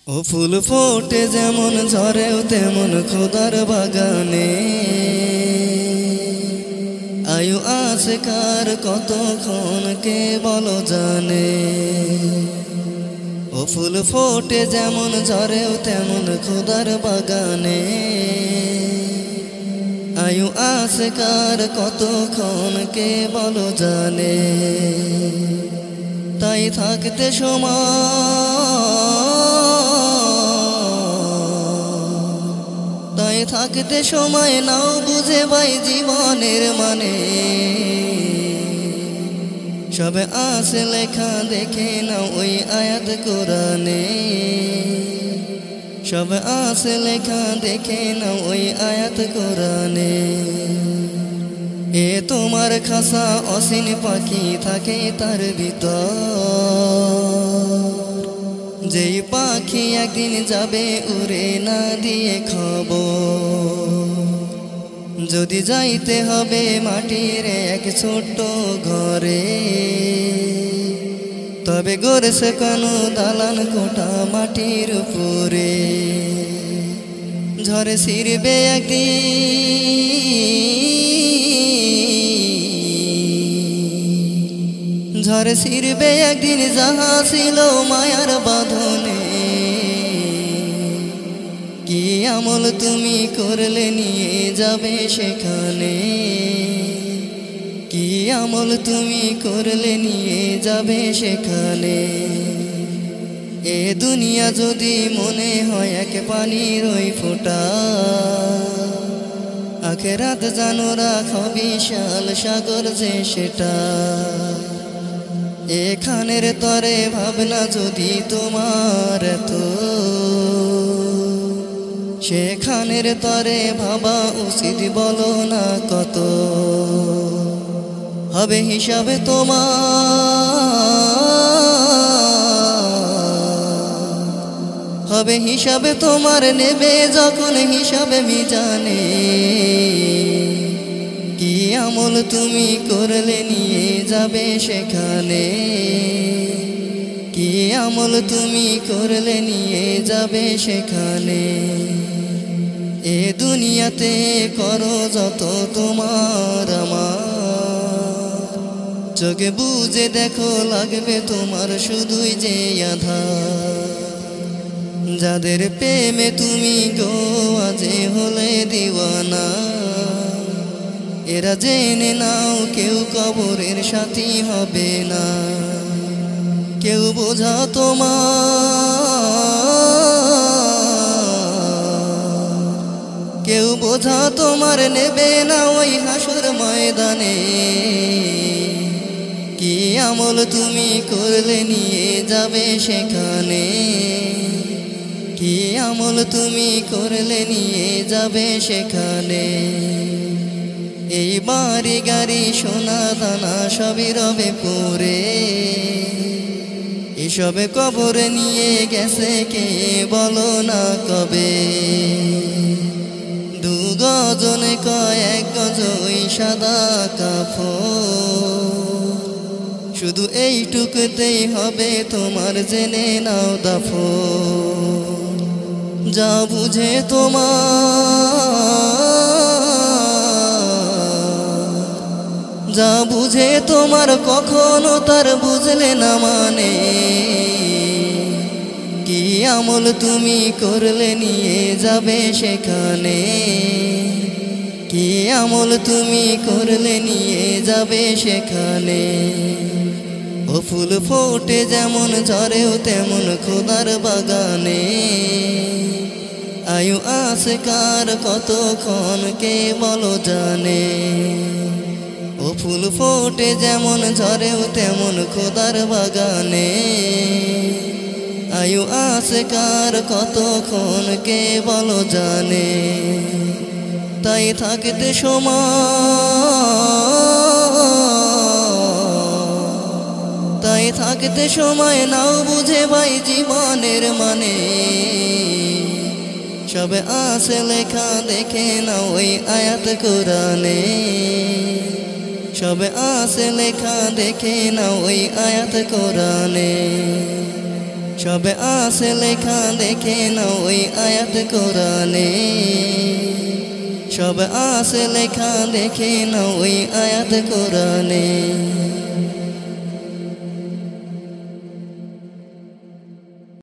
ও ফুল ফোটে যেমন ঝরেও তেমন খোদার বাগানে আয়ু আছে কার কতক্ষণ কে বলো জানে। ও ফুল ফোটে যেমন ঝরেও তেমন খোদার বাগানে আয়ু আছে কার কতক্ষণ কে বলো জানে। তাই থাকতে সময় নাও বুঝে ভাই জীবনের মানে। সবে আছে লেখা দেখে নাও ওই আয়াত কোরআনে। সবে আছে লেখা দেখে নাও ওই আয়াত কোরআনে। এ তোমার খাসা অসীন পাখি থাকে তার ভিতর, যেই পাখি একদিন যাবে উড়ে না দিয়ে খবর। যদি যাইতে হবে মাটির এক ছোট্ট ঘরে, তবে গড়েছে কেন দালান কোটা মাটির উপরে। ঝড়ে ছিড়বে একদিন যাহা ছিল মায়ার বাঁধনে। কি আমল তুমি করলে নিয়ে যাবে সেখানে। কি আমল তুমি করলে নিয়ে যাবে সেখানে। এ দুনিয়া যদি মনে হয় এক পানির ওই ফোঁটা, আখেরাত জানো রাখো বিশাল সাগর যে সেটা। এখানের তরে ভাবনা যদি তোমার তো, সেখানের তরে ভাবা উচিত বলো না কত। হবে হিসাবে তোমার নেবে যখন হিসাবে মিজানে। কি আমল তুমি করলে নিয়ে যাবে সেখানে। কি আমল তুমি করলে নিয়ে যাবে সেখানে। এ দুনিয়াতে করো যত তোমার আমার, চোখে বুঝে দেখো লাগবে তোমার শুধুই যে আধার। যাদের প্রেমে তুমি গো আজে হলে দিওয়ানা, এরা জেনে নাও কেউ কবরের সাথী হবে না। কেউ বোঝা তোমার নেবে না ওই হাসর ময়দানে। কি আমল তুমি করলে নিয়ে যাবে সেখানে। কি আমল তুমি করলে নিয়ে যাবে সেখানে। এই বাড়ি গাড়ি সোনা দানা সবই রবে পড়ে, এসবে কবরে নিয়ে গেছে কে বলো না কবে। দু গজনে কয়েক গজ ওই সাদা কাপড়, শুধু এইটুকুতেই হবে তোমার জেনে নাও দাফন। যা বুঝে তোমার কখনো তার বুঝলে না মানে। কি আমল তুমি করলে নিয়ে যাবে সেখানে। কি আমল তুমি করলে নিয়ে যাবে সেখানে। ও ফুল ফোটে যেমন ঝরেও তেমন খোদার বাগানে আয়ু আছে কার কতক্ষণ কে বলো জানে। ও ফুল ফোটে যেমন ঝরেও তেমন খোদার বাগানে আয়ু আছে কার কতক্ষণ কে বলো জানে। তাই থাকতে সময় নাও বুঝে ভাই জীবনের মানে। সবে আছে লেখা দেখে না ওই আয়াত কোরআনে। সবে আছে লেখা দেখে না ওই আয়াত কোরআনে। সব আছে লেখা দেখে নাও ওই আয়াত কোরআনে সব আছে লেখা দেখে নাও ওই আয়াত কোরআনে